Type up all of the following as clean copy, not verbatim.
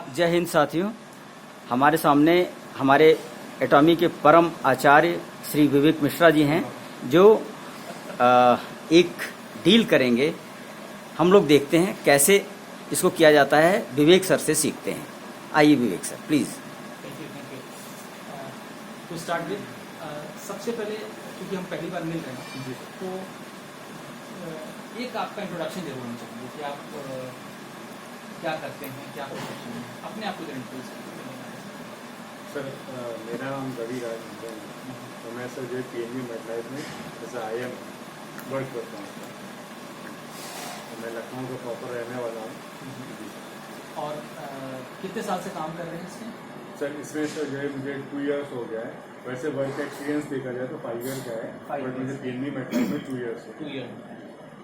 जय हिंद साथियों। हमारे सामने हमारे एटॉमी के परम आचार्य श्री विवेक मिश्रा जी हैं जो एक डील करेंगे। हम लोग देखते हैं कैसे इसको किया जाता है, विवेक सर से सीखते हैं। आइए Vivek sir please. Thank you. To start with, सबसे पहले क्योंकि हम पहली बार मिल रहे हैं तो एक आपका इंट्रोडक्शन जरूर होना चाहिए कि आप क्या करते हैं, क्या प्रोफेशन है, अपने आप को जरूर इंट्रोड्यूस करें। सर मेरा नाम रवि राज है। तो मैं सर जो PNB मेडलाइफ में एज IM वर्क करता हूँ। तो मैं लखनऊ का प्रॉपर रहने वाला हूँ। और कितने साल से काम कर रहे हैं इसमें? सर इसमें सर जो है मुझे 2 इयर्स हो गया है। वैसे वर्क एक्सपीरियंस देखा जाए तो 5 ईयर का है, बट मुझे PNB मेडलाइफ में 2 इयर्स है। 2 ईयर।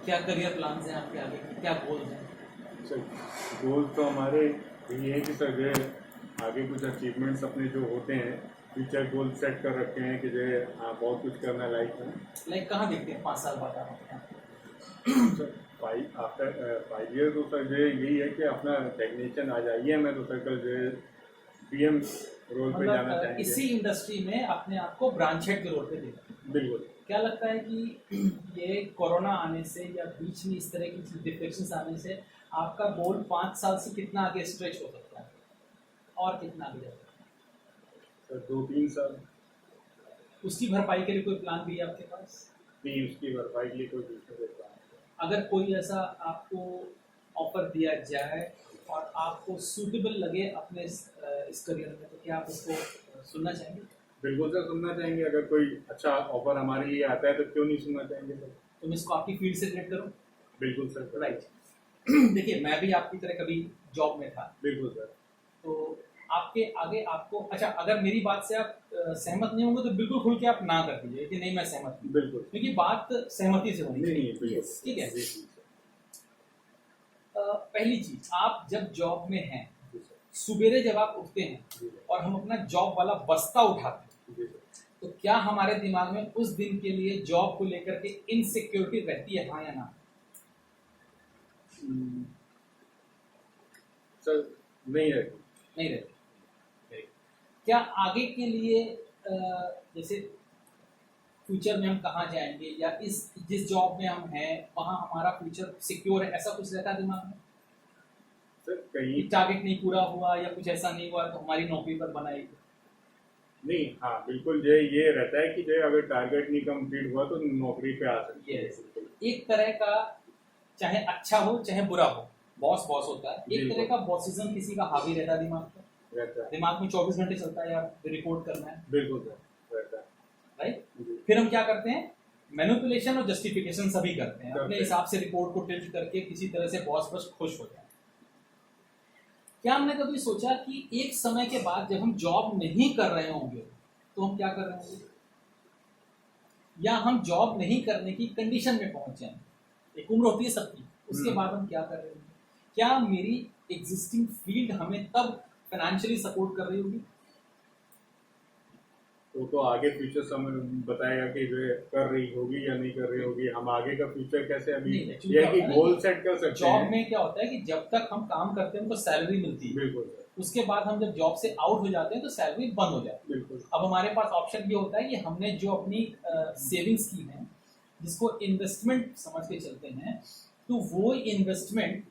क्या करियर प्लान्स हैं आपके आगे, क्या गोल्स हैं? सर गोल तो हमारे यही है कि सर जो है आगे कुछ अचीवमेंट्स अपने जो होते हैं, फ्यूचर गोल सेट कर रखे हैं कि जो है बहुत कुछ करना लाइफ में। लाइक कहाँ देखते हैं 5 साल बाद आप? सर 5 ईयर तो सर जो है यही है कि अपना टेक्नीशियन आ जाइए, मैं तो सर कल जो है PM रोल पे जाना मतलब चाहेंगे। इसी इंडस्ट्री में अपने आप को ब्रांच हेड के रोल पे देखते हैं। बिल्कुल। क्या लगता है कि ये कोरोना आने से या बीच में इस तरह की डिफ्लेक्शंस आने से आपका गोल 5 साल से कितना आगे स्ट्रेच हो सकता है और कितना आगे जा सकता है? सर 2-3 साल। उसकी भरपाई के लिए कोई प्लान भी है आपके पास? नहीं, उसकी भरपाई के लिए कोई दूसरा देता है। अगर कोई ऐसा आपको ऑफर दिया जाए और आपको सूटेबल लगे अपने इस करियर में, तो क्या आप उसको सुनना चाहेंगे? बिल्कुल सर, सुनना चाहेंगे। अगर कोई अच्छा ऑफर हमारे लिए आता है तो क्यों नहीं सुनना चाहेंगे सर। तो मैं इसको आपकी फील्ड से रिलेट करूँ? बिल्कुल सर। राइट। देखिए, मैं भी आपकी तरह कभी जॉब में था। बिल्कुल सर। तो आपके आगे आपको अच्छा, अगर मेरी बात से आप सहमत नहीं होंगे तो बिल्कुल खुल के आप ना कर दीजिए कि नहीं मैं सहमत नहीं। बिल्कुल। क्योंकि बात सहमति से होनी चाहिए। नहीं, ठीक है। जी सर। पहली चीज, आप जब जॉब में हैं, जी सर। सुबेरे जब आप उठते हैं जी सर। और हम अपना जॉब वाला बस्ता उठाते हैं, जी सर। तो क्या हमारे दिमाग में उस दिन के लिए जॉब को लेकर के इनसिक्योरिटी रहती है, हाँ या ना? सर नहीं रहती। नहीं रहती। क्या आगे के लिए जैसे फ्यूचर में हम कहाँ जाएंगे या जिस जॉब में हम हैं वहाँ हमारा फ्यूचर सिक्योर है, ऐसा कुछ रहता है दिमाग में? सर कहीं टारगेट नहीं पूरा हुआ या कुछ ऐसा नहीं हुआ तो हमारी नौकरी पर बनाएगी? नहीं, हाँ बिल्कुल जो है ये रहता है कि जो है अगर टारगेट नहीं कंप्लीट हुआ तो नौकरी पे आ सकती है। एक तरह का, चाहे अच्छा हो चाहे बुरा हो, बॉस होता है। एक तरह का बॉसिज्म किसी का हावी रहता है दिमाग पर। रहता है। दिमाग में 24 घंटे चलता है यार, रिपोर्ट करना है। बिल्कुल सर, रहता है। राइट। फिर हम क्या करते हैं? मैनिपुलेशन और जस्टिफिकेशन सभी करते हैं, अपने करते हैं। हिसाब से रिपोर्ट को टिल्ट करके किसी तरह से बॉस बस खुश हो जाए। क्या हमने कभी सोचा कि एक समय के बाद जब हम जॉब नहीं कर रहे होंगे तो हम क्या कर रहे होंगे, या हम जॉब नहीं करने की कंडीशन में पहुंच जाएंगे? एक उम्र होती है सबकी, उसके बाद हम क्या कर रहे होंगे? क्या मेरी एग्जिस्टिंग फील्ड हमें तब फाइनेंशियली सपोर्ट कर रही होगी? वो तो आगे फ्यूचर समय बताएगा कि जो है कर रही होगी या नहीं कर रही होगी। हम आगे का फ्यूचर कैसे अभी नहीं, actually ये है कि क्या होता है गोल सेट कर सकते जॉब हैं। में क्या होता है कि जब तक हम काम करते हैं हमको सैलरी मिलती है। बिल्कुल सर। उसके बाद हम जब जॉब से आउट हो जाते हैं तो सैलरी बंद हो जाती है। बिल्कुल। अब हमारे पास ऑप्शन ये होता है कि हमने जो अपनी सेविंग्स की है, जिसको इन्वेस्टमेंट समझ के चलते हैं, तो वो इन्वेस्टमेंट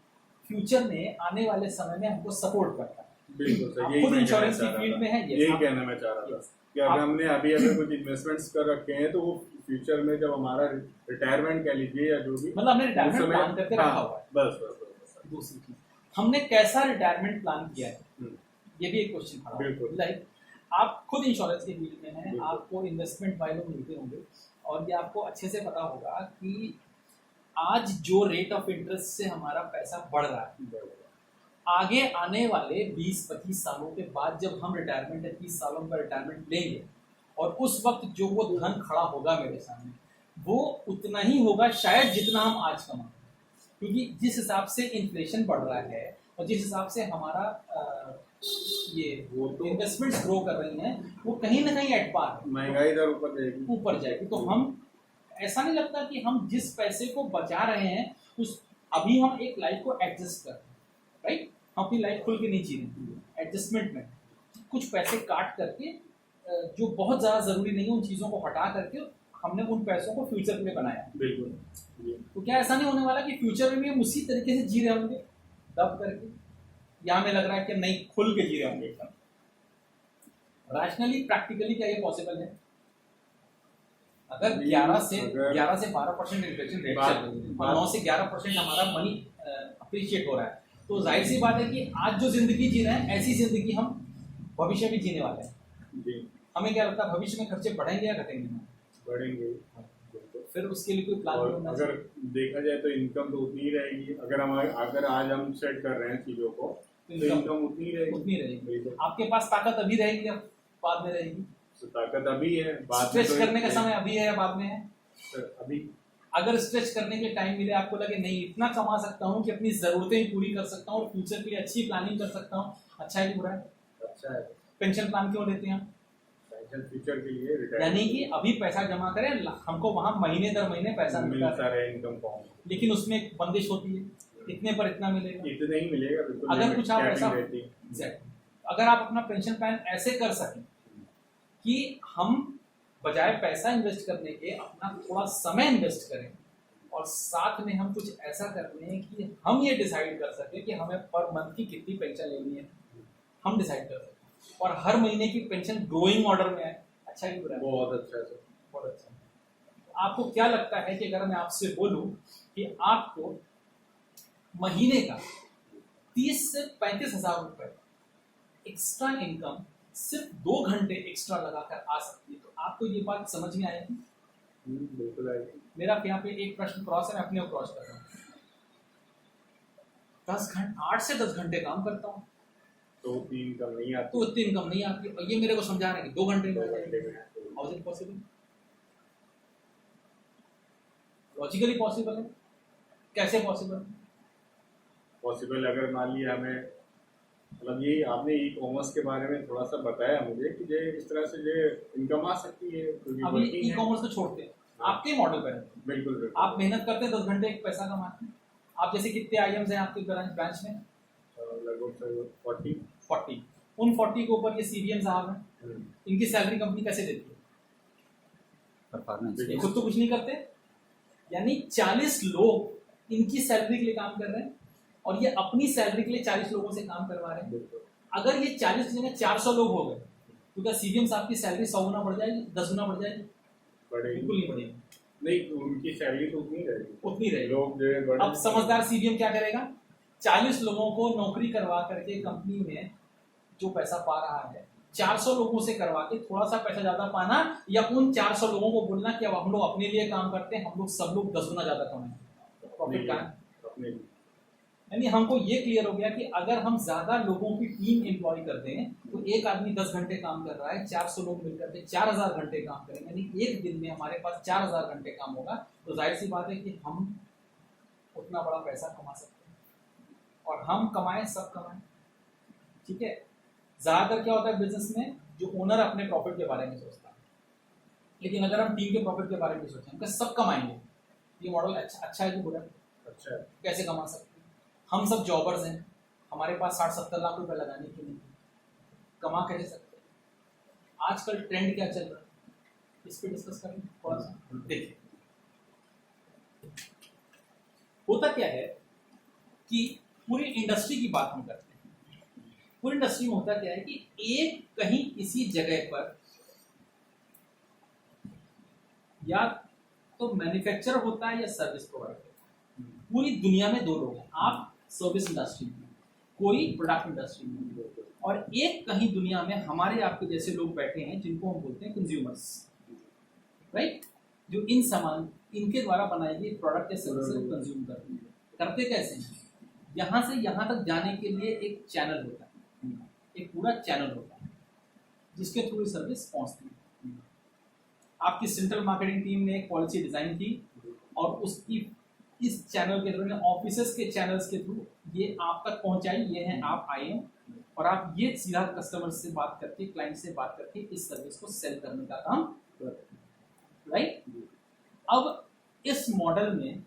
फ्यूचर में आने वाले समय में हमको सपोर्ट करता है। बिल्कुल सर, आप यही खुद मैं इंश्योरेंस कहना की चाह फील्ड रहा में था। है, यही कहना मैं चाह रहा था कि अगर हमने अभी अगर कुछ इन्वेस्टमेंट्स कर रखे हैं तो वो फ्यूचर में जब हमारा रिटायरमेंट कह लीजिए या जो भी, मतलब हमने रिटायरमेंट उस समय- प्लान करके रखा हुआ है। बस। दूसरी चीज, हमने कैसा रिटायरमेंट प्लान किया है, हम्म, ये भी एक क्वेश्चन खड़ा है। बिल्कुल। लाइक आप खुद इंश्योरेंस के फील्ड में हैं, बिल्कुल। आपको इन्वेस्टमेंट वाले लोग मिलते होंगे और ये आपको अच्छे से पता होगा कि आज जो रेट ऑफ इंटरेस्ट से हमारा पैसा बढ़ रहा है, आगे आने वाले 20-25 सालों के बाद जब हम रिटायरमेंट या 30 सालों का रिटायरमेंट लेंगे और उस वक्त जो वो धन खड़ा होगा मेरे सामने, वो उतना ही होगा शायद जितना हम आज कमाते हैं। क्योंकि जिस हिसाब से इन्फ्लेशन बढ़ रहा है और जिस हिसाब से हमारा ये वो तो इन्वेस्टमेंट्स ग्रो कर रही हैं, वो कहीं ना कहीं एट पार महंगाई दर ऊपर जाएगी। तो हम, ऐसा नहीं लगता कि हम जिस पैसे को बचा रहे हैं उस अभी हम एक लाइफ को एडजस्ट कर रहे हैं, राइट? हम अपनी लाइफ खुल के नहीं जी रहे, एडजस्टमेंट में कुछ पैसे काट करके जो बहुत ज़्यादा ज़रूरी नहीं है उन चीज़ों को हटा करके हमने उन पैसों को फ्यूचर के लिए बनाया। बिल्कुल। तो क्या ऐसा नहीं होने वाला कि फ्यूचर में भी हम उसी तरीके से जी रहे होंगे दब करके, या हमें लग रहा है कि नहीं खुल के जी रहे होंगे एकदम। रैशनली प्रैक्टिकली क्या ये पॉसिबल है? अगर 11 से 12% इन्फ्लेशन रेट चल रही है और 9 से 11% हमारा मनी अप्रिशिएट हो रहा है, तो जाहिर सी बात है कि आज जो जिंदगी जी रहे हैं ऐसी जिंदगी हम भविष्य में जीने वाले हैं जी। हमें क्या लगता है भविष्य में खर्चे बढ़ेंगे या घटेंगे? बढ़ेंगे। फिर उसके लिए कोई प्लान और होना अगर देखा जाए तो इनकम तो उतनी ही रहेगी। अगर आज हम सेट कर रहे हैं चीजों को तो इनकम उतनी ही रहेगी। रहेगी। आपके पास ताकत अभी रहेगी या बाद में रहेगी? तो ताकत अभी है, बाद में स्ट्रेच तो करने का समय अभी है या बाद में है? अभी। अगर स्ट्रेच करने के टाइम मिले, आपको लगे नहीं इतना कमा सकता हूँ कि अपनी जरूरतें ही पूरी कर सकता हूँ और फ्यूचर के लिए अच्छी प्लानिंग कर सकता हूँ, अच्छा है कि बुरा है? अच्छा है। पेंशन प्लान क्यों लेते हैं? फ्यूचर के लिए यानी कि अभी पैसा जमा करें, हमको वहां महीने दर महीने पैसा मिलता रहे, इनकम पाऊँ। लेकिन उसमें एक बंदिश होती है, इतने पर इतना मिलेगा, इतना ही मिलेगा। बिल्कुल। अगर कुछ आप ऐसा Exactly. अगर आप अपना पेंशन प्लान ऐसे कर सकें कि हम बजाय पैसा इन्वेस्ट करने के अपना थोड़ा समय इन्वेस्ट करें और साथ में हम कुछ ऐसा कर लें कि हम ये डिसाइड कर सकें कि हमें पर मंथ की कितनी पेंशन लेनी है, हम डिसाइड कर सकें और हर महीने की पेंशन ग्रोइंग ऑर्डर में है, अच्छा ही बुरा है? बहुत अच्छा है सर, बहुत अच्छा। आपको क्या लगता है कि अगर मैं आपसे बोलूं कि आपको महीने का 30 से 35 हजार रुपए एक्स्ट्रा इनकम सिर्फ 2 घंटे एक्स्ट्रा लगाकर आ सकती है, तो आपको ये बात समझ में आएगी? बिल्कुल आएगी। मेरा यहाँ पे एक प्रश्न क्रॉस है, मैं अपने क्रॉस कर रहा हूँ। 8 से 10 घंटे काम करता हूँ तो उतनी इनकम नहीं आती, तो उतनी इनकम नहीं आती, और ये मेरे को समझा रहे हैं कि 2 घंटे में 2 घंटे में। How is it possible? Logically possible है? कैसे पॉसिबल? पॉसिबल अगर मान लिया हमें, मतलब ये आपने ई कॉमर्स के बारे में थोड़ा सा बताया मुझे कि ये इस तरह से ये इनकम आ सकती है क्योंकि अभी working ई है। कॉमर्स को छोड़ते हैं, आपके मॉडल पर है। बिल्कुल बिल्कुल। आप मेहनत करते हैं, 10 घंटे एक पैसा कमाते हैं। आप जैसे कितने आईएम्स हैं आपके ब्रांच में? लगभग 40। उन 40 के ऊपर ये सीबीएम साहब हैं, इनकी सैलरी कंपनी कैसे देती है? परफॉर्मेंस ये खुद तो कुछ नहीं करते, यानी 40 लोग इनकी सैलरी के लिए काम कर रहे हैं और ये अपनी सैलरी के लिए 40 लोगों से काम करवा रहे हैं। अगर ये 40 की जगह 400 लोग हो गए तो क्या सीबीएम साहब की सैलरी 100 गुना बढ़ जाएगी, 10 गुना बढ़ जाएगी? बिल्कुल नहीं बढ़ेगी। नहीं, उनकी सैलरी तो उतनी रहेगी, उतनी रहेगी। लोग जो है अब समझदार सीबीएम क्या करेगा? 40 लोगों को नौकरी करवा करके कंपनी में जो पैसा पा रहा है 400 लोगों से करवा के थोड़ा सा पैसा ज्यादा पाना, या उन 400 लोगों को बोलना कि अब हम लोग अपने लिए काम करते हैं, हम लोग सब लोग 10 गुना ज्यादा कमाएंगे, प्रॉफिट का है। अपने यानी हमको ये क्लियर हो गया कि अगर हम ज्यादा लोगों की टीम एम्प्लॉय करते हैं तो एक आदमी 10 घंटे काम कर रहा है, 400 लोग मिलकर के 4000 घंटे काम करेंगे, यानी एक दिन में हमारे पास 4000 घंटे काम होगा, तो जाहिर सी बात है कि हम उतना बड़ा पैसा कमा सकते हैं, और हम कमाएं सब कमाएं, ठीक है। ज्यादातर क्या होता है बिजनेस में, जो ओनर अपने प्रॉफिट के बारे में सोचता है, लेकिन अगर हम टीम के प्रॉफिट के बारे में सोचें कि सब कमाएंगे, ये मॉडल अच्छा है कि बुरा? अच्छा है। कैसे कमा सकते हैं? हम सब जॉबर्स हैं, हमारे पास 60-70 लाख रुपए लगाने के लिए, कमा कैसे सकते हैं? आजकल ट्रेंड क्या चल रहा है, इस पे डिस्कस करें थोड़ा सा। देखिए होता क्या है कि पूरी इंडस्ट्री की बात हम करते हैं, पूरी इंडस्ट्री में होता क्या है कि एक कहीं किसी जगह पर या तो मैन्युफैक्चरर होता है या सर्विस प्रोवाइडर। पूरी दुनिया में 2 लोग हैं, आप सर्विस इंडस्ट्री में, कोई प्रोडक्ट इंडस्ट्री में, और एक कहीं दुनिया में हमारे आपके जैसे लोग बैठे हैं जिनको हम बोलते हैं कंज्यूमर्स, राइट, जो इन सामान इनके द्वारा बनाई गई प्रोडक्ट या सर्विस को कंज्यूम करते हैं। करते कैसे हैं? यहाँ से यहाँ तक जाने के लिए एक चैनल होता है, एक पूरा चैनल होता है जिसके थ्रू सर्विस पहुँचती है। आपकी सेंट्रल मार्केटिंग टीम ने एक पॉलिसी डिजाइन की और उसकी इस चैनल के थ्रू, ऑफिसेस के चैनल्स के थ्रू ये आप तक पहुंचाई। ये हैं आप आए और आप ये सीधा कस्टमर से बात करके, क्लाइंट से बात करके इस सर्विस को सेल करने का काम करते हैं, राइट। अब इस मॉडल में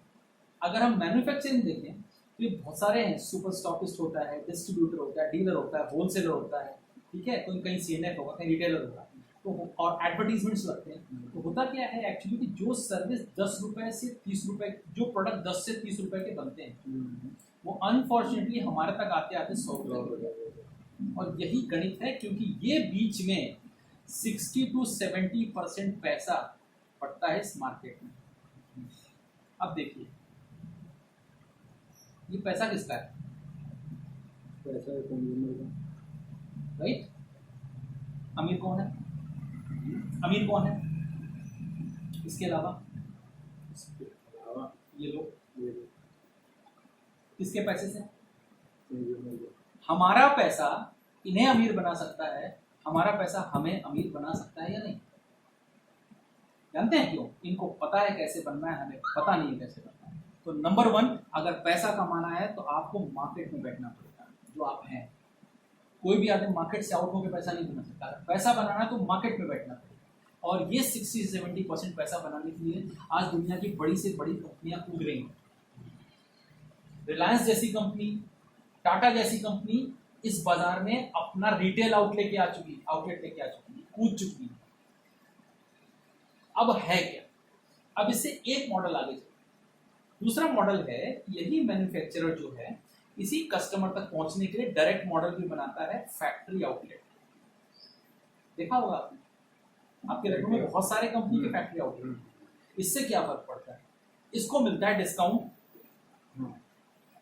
अगर हम मैन्युफैक्चरिंग देखें तो ये बहुत सारे हैं, सुपर स्टॉकिस्ट होता है, डिस्ट्रीब्यूटर होता है, डीलर होता है, होलसेलर होता है, ठीक है, कोई कहीं सीएनएफ होगा, कहीं रिटेलर होगा, तो और एडवर्टीजमेंट्स लगते हैं। तो होता क्या है एक्चुअली कि जो सर्विस 10 रुपए से 30 रुपए, जो प्रोडक्ट 10 से 30 रुपए के बनते हैं वो अनफॉर्चुनेटली हमारे तक आते आते 100 रुपए के। और यही गणित है, क्योंकि ये बीच में 60 to 70% पैसा पड़ता है इस मार्केट में। अब देखिए ये पैसा किसका है? पैसा कंज्यूमर का। राइट। अमीर कौन है? अमीर कौन है इसके अलावा? इसके अलावा ये लोग ये किसके पैसे से? कंज्यूमर का। हमारा पैसा इन्हें अमीर बना सकता है, हमारा पैसा हमें अमीर बना सकता है या नहीं? जानते हैं क्यों? इनको पता है कैसे बनना है, हमें पता नहीं है कैसे बनना है। तो नंबर 1, अगर पैसा कमाना है तो आपको मार्केट में बैठना पड़ेगा, जो आप हैं। कोई भी आदमी मार्केट से आउट होकर पैसा नहीं बना सकता। अगर पैसा बनाना है तो मार्केट में बैठना पड़ेगा। और ये 60 से 70% पैसा बनाने के लिए आज दुनिया की बड़ी से बड़ी कंपनियां कूद रही हैं। रिलायंस जैसी कंपनी, टाटा जैसी कंपनी इस बाजार में अपना रिटेल आउटलेट लेके आ चुकी कूद चुकी है। अब है क्या? अब इससे एक मॉडल आगे चले। दूसरा मॉडल है, यही मैन्युफैक्चरर जो है इसी कस्टमर तक पहुंचने के लिए डायरेक्ट मॉडल भी बनाता है, फैक्ट्री आउटलेट। देखा होगा आपने, आपके लखनऊ में बहुत सारे कंपनी के फैक्ट्री आउटलेट। इससे क्या फर्क पड़ता है? इसको मिलता है डिस्काउंट,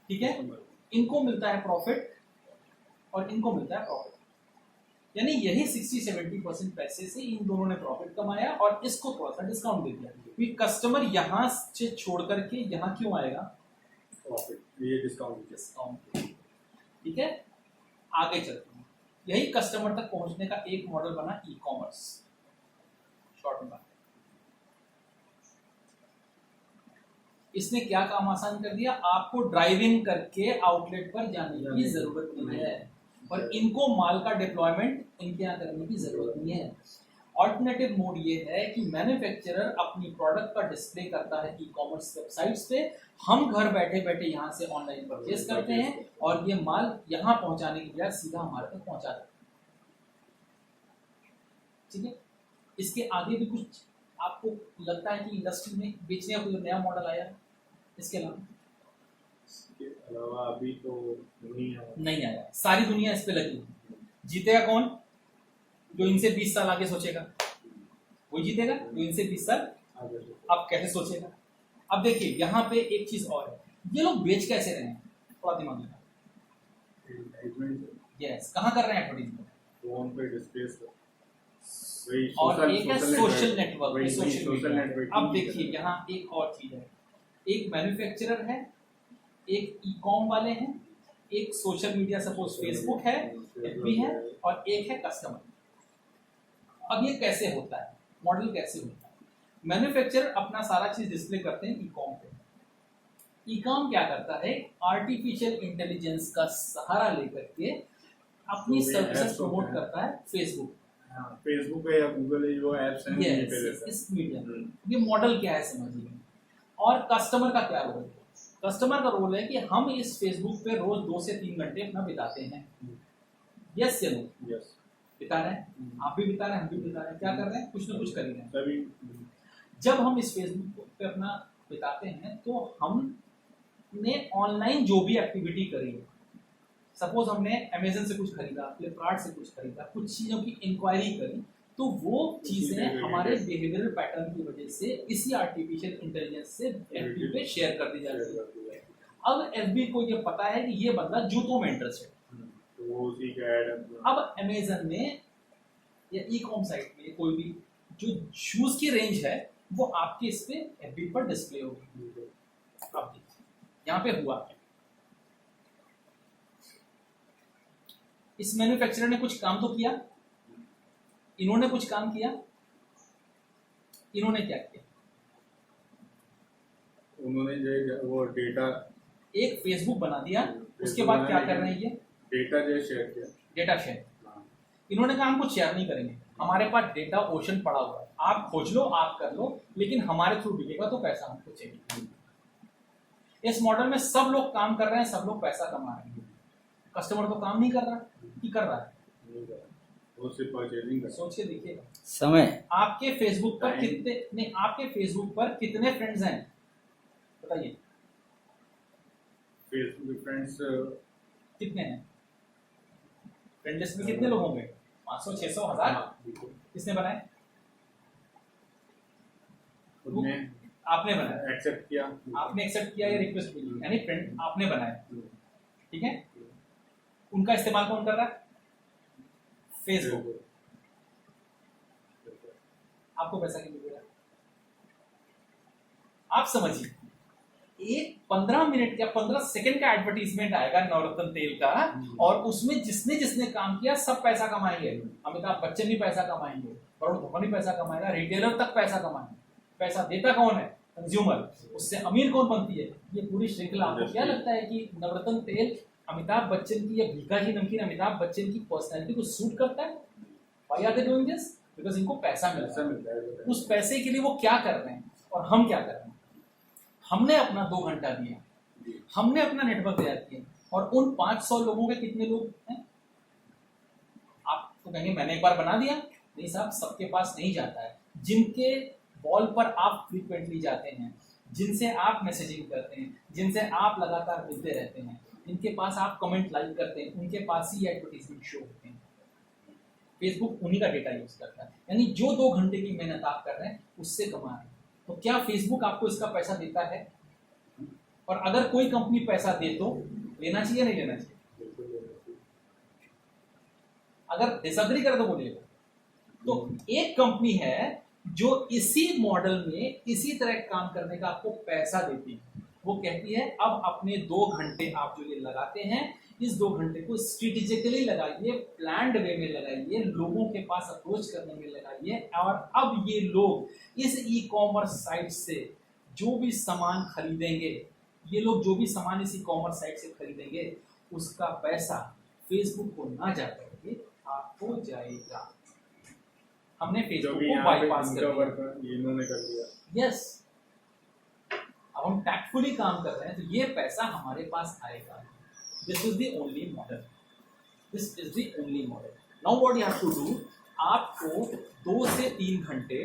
ठीक है, इनको मिलता है प्रॉफिट और इनको मिलता है प्रॉफिट। यानी यही 60-70% पैसे से इन दोनों ने प्रॉफिट कमाया और इसको थोड़ा सा डिस्काउंट दे दिया। क्योंकि कस्टमर यहां से छोड़ करके यहां क्यों आएगा? प्रॉफिट, ये डिस्काउंट। ठीक है, आगे चलते हैं। यही कस्टमर तक पहुंचने का एक मॉडल बना ई कॉमर्स। शॉर्ट में बात, इसने क्या काम आसान कर दिया? आपको ड्राइव इन करके आउटलेट पर जाने की जरूरत नहीं है और इनको माल का डिप्लॉयमेंट इनके यहाँ करने की जरूरत नहीं है। ऑल्टरनेटिव मोड ये है कि मैन्युफैक्चरर अपनी प्रोडक्ट का डिस्प्ले करता है ई कॉमर्स वेबसाइट्स पे, हम घर बैठे बैठे यहाँ से ऑनलाइन परचेज करते हैं और ये माल यहाँ पहुंचाने की बजाय सीधा हमारे तक पहुंचा देता है। ठीक है, इसके आगे भी कुछ आपको लगता है कि इंडस्ट्री में बेचने का कोई नया मॉडल आया? इसके अलावा अभी तो नहीं आया। सारी दुनिया इस पे लगी है। जीतेगा कौन? जो इनसे 20 साल आगे सोचेगा वही जीतेगा, जो इनसे 20 साल आगे। अब कैसे सोचेगा? अब देखिए यहाँ पे एक चीज और है, ये लोग बेच कैसे रहे हैं? थोड़ा दिमाग लगाओ। यस, कहाँ कर रहे हैं एडवर्टीजमेंट? फोन पे डिस्प्ले और एक है social network, social social network. अब देखिए यहाँ एक और चीज है, एक मैन्युफैक्चरर है, एक ई कॉम वाले हैं, एक सोशल मीडिया सपोज फेसबुक है, एफबी है, और एक है कस्टमर। अब ये कैसे होता है? मॉडल कैसे होता है? मैन्युफैक्चरर अपना सारा चीज डिस्प्ले करते हैं ई कॉम पे। ई कॉम क्या करता है? आर्टिफिशियल इंटेलिजेंस का सहारा लेकर के अपनी सर्विसेज प्रमोट करता है फेसबुक पे या गूगल है, जो एप्स हैं इस मीडिया में। ये मॉडल क्या है समझिए। और कस्टमर का क्या रोल है? कस्टमर का रोल है कि हम इस फेसबुक पे रोज 2 से 3 घंटे अपना बिताते हैं। यस या नो? यस, बिता रहे हैं, आप भी बिता रहे हैं, हम भी बिता रहे हैं। क्या कर रहे हैं? कुछ ना कुछ कर रहे हैं। तभी जब हम इस फेसबुक पे अपना बिताते हैं तो हमने ऑनलाइन जो भी एक्टिविटी करी, सपोज हमने अमेजन से कुछ खरीदा, फ्लिपकार्ट से कुछ खरीदा, कुछ चीजों की इंक्वायरी करी, तो वो चीजें हमारे बिहेवियरल पैटर्न की वजह से इसी आर्टिफिशियल इंटेलिजेंस से एफबी पे शेयर कर दी जाती है। अब एफबी को ये पता है कि ये बंदा जूतों में इंटरेस्टेड है, तो वो उसी का ऐड अब अमेजन में या ई कॉम साइट में कोई भी जो शूज की रेंज है वो आपके इस पे एफबी पर डिस्प्ले होगी। अब देखिए यहाँ पे हुआ क्या? इस मैन्युफैक्चरर ने कुछ काम तो किया, इन्होंने कुछ काम किया। इन्होंने क्या किया? उन्होंने जो वो डेटा एक फेसबुक बना दिया, उसके बाद क्या कर रहे हैं? ये डेटा जो शेयर किया, डेटा शेयर। इन्होंने कहा हम कुछ शेयर नहीं करेंगे, हमारे पास डेटा ओशन पड़ा हुआ है, आप खोज लो, आप कर लो, लेकिन हमारे थ्रू बिकेगा तो पैसा हमको चाहिए। इस मॉडल में सब लोग काम कर रहे हैं, सब लोग पैसा कमा रहे हैं, कस्टमर तो काम नहीं कर रहा कि कर रहा है। वो सिर्फ परचेजिंग सोच के देखिएगा, समय आपके फेसबुक पर कितने नहीं, आपके फेसबुक पर कितने फ्रेंड्स हैं बताइए, फेसबुक फ्रेंड्स कितने हैं? फ्रेंड लिस्ट में कितने लोग होंगे? 500, 600, 1000? किसने बनाए? उनने आपने बनाया, एक्सेप्ट किया, आपने एक्सेप्ट किया या रिक्वेस्ट मिली, यानी फ्रेंड आपने बनाया, ठीक है। उनका इस्तेमाल कौन कर रहा है? फेसबुक। आपको पैसा क्यों मिलेगा? आप समझिए, एक 15 मिनट या 15 सेकंड का एडवर्टीजमेंट आएगा नवरत्न तेल का, और उसमें जिसने जिसने काम किया सब पैसा कमाएंगे। अमिताभ बच्चन भी पैसा कमाएंगे, वरुण धवन भी पैसा कमाएगा, रिटेलर तक पैसा कमाएंगे। पैसा देता कौन है? कंज्यूमर। उससे अमीर कौन बनती है? ये पूरी श्रृंखला। आपको क्या लगता है कि नवरत्न तेल अमिताभ बच्चन की या भीकाजी नमकीन अमिताभ बच्चन की पर्सनैलिटी को सूट करता है? Why are they doing this? Because इनको पैसा मिलता है। उस पैसे के लिए वो क्या कर रहे हैं और हम क्या कर रहे हैं? हमने अपना 2 घंटा दिया, हमने अपना नेटवर्क तैयार किया, और उन 500 लोगों के कितने लोग हैं? आप तो कहेंगे मैंने एक बार बना दिया। नहीं साहब, सबके पास नहीं जाता है। जिनके वॉल पर आप फ्रीक्वेंटली जाते हैं, जिनसे आप मैसेजिंग करते हैं, जिनसे आप लगातार मिलते रहते हैं, जिनके पास आप कमेंट लाइक करते हैं, उनके पास ही एडवर्टीजमेंट शो होते हैं। फेसबुक उन्हीं का डेटा यूज करता है। यानी जो 2 घंटे की मेहनत आप कर रहे हैं उससे कमा रहे हैं। तो क्या फेसबुक आपको इसका पैसा देता है? और अगर कोई कंपनी पैसा दे तो लेना चाहिए नहीं लेना चाहिए? अगर डिसएग्री करे तो बोलिएगा। तो एक कंपनी है जो इसी मॉडल में इसी तरह काम करने का आपको पैसा देती है। वो कहती है अब अपने 2 घंटे आप जो ये लगाते हैं, इस 2 घंटे को स्ट्रेटेजिकली लगाइए, प्लान्ड वे में लगाइए, लोगों के पास अप्रोच करने में लगाइए। और अब ये लोग इस ई कॉमर्स साइट से जो भी सामान खरीदेंगे, ये लोग जो भी सामान इस ई कॉमर्स साइट से खरीदेंगे, उसका पैसा फेसबुक को ना जा करके आपको जाएगा। हमने फेसबुक को बाईपास कर दिया, इन्होंने कर दिया। यस, अब हम टैक्टफुली काम कर रहे हैं, तो ये पैसा हमारे पास आएगा। This is the only model, this is the only model. Now what you have to do, आपको 2 से 3 घंटे,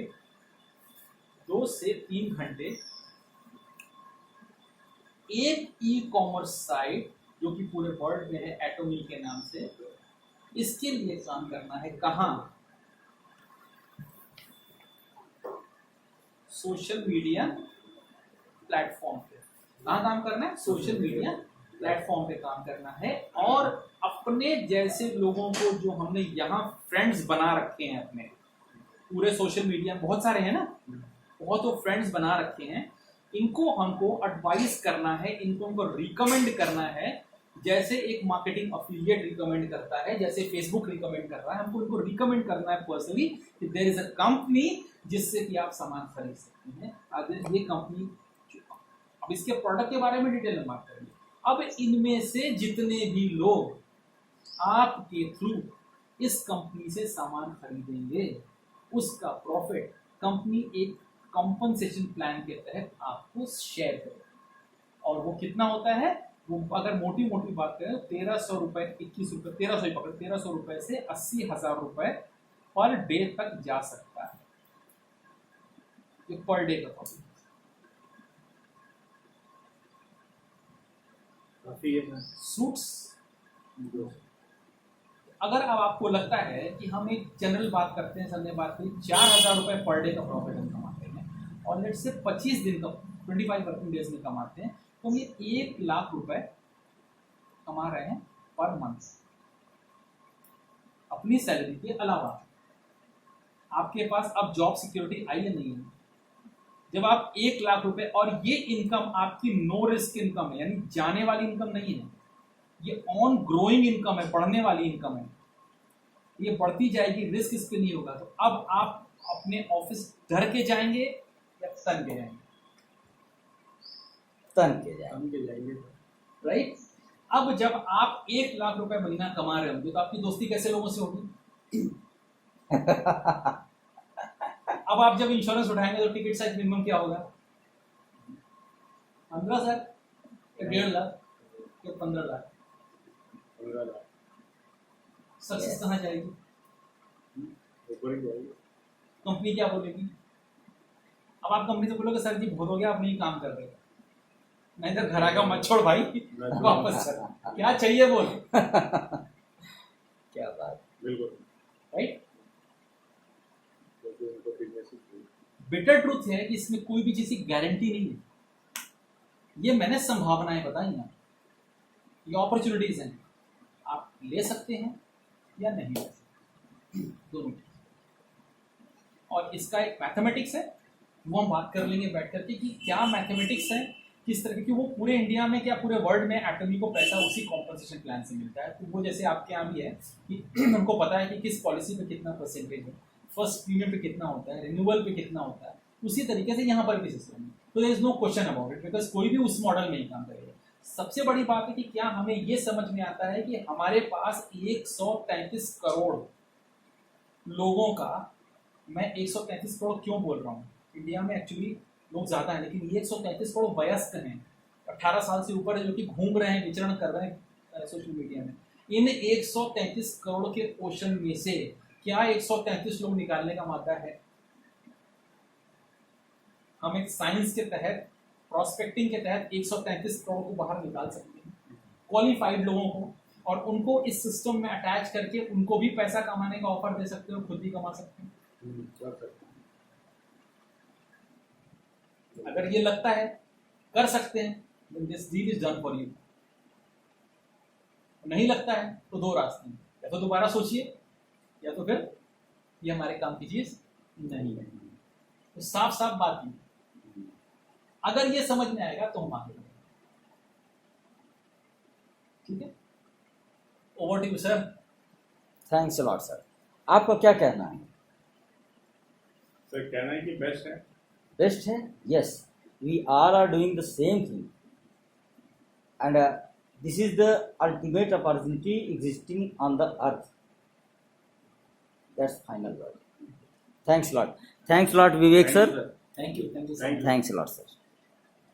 2 से 3 घंटे एक ई कॉमर्स साइट जो कि पूरे वर्ल्ड में है एटोमी के नाम से, इसके लिए काम करना है। कहाँ? सोशल मीडिया प्लेटफॉर्म पे। कहाँ काम करना है? सोशल मीडिया प्लेटफॉर्म पे काम करना है। और अपने जैसे लोगों को जो हमने यहाँ फ्रेंड्स बना रखे हैं, अपने पूरे सोशल मीडिया में बहुत सारे हैं ना, बहुत तो फ्रेंड्स बना रखे हैं, इनको हमको एडवाइस करना है, इनको हमको रिकमेंड करना है। जैसे एक मार्केटिंग अफिलिएट रिकमेंड करता है, जैसे फेसबुक रिकमेंड कर रहा है, हमको इनको रिकमेंड करना है पर्सनली कि देयर इज अ कंपनी जिससे कि आप सामान खरीद सकते हैं। अगर ये कंपनी, अब इसके प्रोडक्ट के बारे में डिटेल में बात करेंगे। अब इनमें से जितने भी लोग आपके थ्रू इस कंपनी से सामान खरीदेंगे, उसका प्रॉफिट कंपनी एक कंपनसेशन प्लान के तहत आपको शेयर करेगा। और वो कितना होता है? वो अगर मोटी मोटी बात करें, 1300 रुपए, 21 रुपए, 1300 ही पकड़, 1300 रुपए से 80,000 रुपए पर डे तक जा सकता है। ये पर डे का प्रॉफिट। सूट्स, अगर अब आपको लगता है कि हम एक जनरल बात करते हैं, सबने बात करी 4,000 रुपए पर डे का प्रॉफिट हम कमाते हैं, और लेट से 25 दिन का 25 वर्किंग डेज में कमाते हैं, तो ये 1 लाख रुपए कमा रहे हैं पर मंथ अपनी सैलरी के अलावा। आपके पास अब जॉब सिक्योरिटी आई है नहीं है? जब आप 1 लाख रुपए, और ये इनकम आपकी नो रिस्क इनकम है, यानी जाने वाली इनकम नहीं है, ये ऑन ग्रोइंग इनकम है, बढ़ने वाली इनकम है, ये बढ़ती जाएगी, रिस्क इस पे नहीं होगा। तो अब आप अपने ऑफिस डर के जाएंगे या तन के जाएंगे? तन के जाएंगे। राइट। अब जब आप 1 लाख रुपए महीना कमा रहे होंगे, तो आपकी दोस्ती कैसे लोगों से होगी? अब आप जब इंश्योरेंस उठाएंगे तो टिकट साइज मिनिमम क्या होगा? 15,000। 1.5 लाख या 15 लाख 15 लाख सक्सेस कहाँ जाएगी? ऊपर ही जाएगी। कंपनी क्या बोलेगी? अब आप कंपनी से बोलोगे सर जी बहुत हो गया, आप नहीं काम कर रहे, नहीं तो घर आकर मत छोड़ भाई, वापस चल, क्या चाहिए बोल। क्या बात। बिल्कुल राइट। क्योंकि उनको बिजनेस ही चाहिए। बिटर ट्रूथ है कि इसमें कोई भी चीज की गारंटी नहीं है। ये मैंने संभावनाएं बताई हैं, ये अपॉर्चुनिटीज हैं, आप ले सकते हैं या नहीं ले सकते, दोनों। और इसका एक मैथमेटिक्स है, वो हम बात कर लेंगे बैठ करके कि क्या मैथमेटिक्स है, किस तरह की, वो पूरे इंडिया में क्या पूरे वर्ल्ड में एटमी को पैसा उसी कॉम्पनसेशन प्लान से मिलता है। तो वो जैसे आपके यहाँ भी है कि हमको पता है कि किस पॉलिसी पे कितना परसेंटेज है, फर्स्ट प्रीमियम पे कितना होता है, रिन्यूअल पे कितना होता है, उसी तरीके से यहाँ पर भी सिस्टम है। तो there is no question about it, because कोई भी उस मॉडल में ही काम करेगा। सबसे बड़ी बात है कि क्या हमें ये समझ में आता है कि हमारे पास 133 करोड़ लोगों का, मैं 133 करोड़ क्यों बोल रहा हूँ, इंडिया में एक्चुअली लोग ज्यादा हैं, लेकिन ये 133 करोड़ वयस्क हैं, 18 साल से ऊपर है, जो कि घूम रहे हैं, विचरण कर रहे हैं सोशल मीडिया में। इन 133 करोड़ के क्वेश्चन में से क्या 133 लोग निकालने का मादा है? हम एक साइंस के तहत, प्रोस्पेक्टिंग के तहत 133 करोड़ को बाहर निकाल सकते हैं, क्वालिफाइड लोगों को, और उनको इस सिस्टम में अटैच करके उनको भी पैसा कमाने का ऑफर दे सकते हो, खुद भी कमा सकते हैं। कर सकते हैं। अगर ये लगता है कर सकते हैं, then this deal is done for you। नहीं लगता है तो दो रास्ते हैं, या तो दोबारा सोचिए, या तो फिर ये हमारे काम की चीज नहीं है। तो साफ साफ बात की, अगर ये समझ में आएगा तो हम आगे बढ़ेंगे। ठीक है, over to you sir. Thanks a lot sir. आपका क्या कहना है? सर कहना है कि बेस्ट है। बेस्ट है? Yes, we all are doing the same thing, and this is the ultimate opportunity existing on the earth. That's final word. Thanks lot Vivek sir. Thank you sir. Thank you. Thanks lot sir.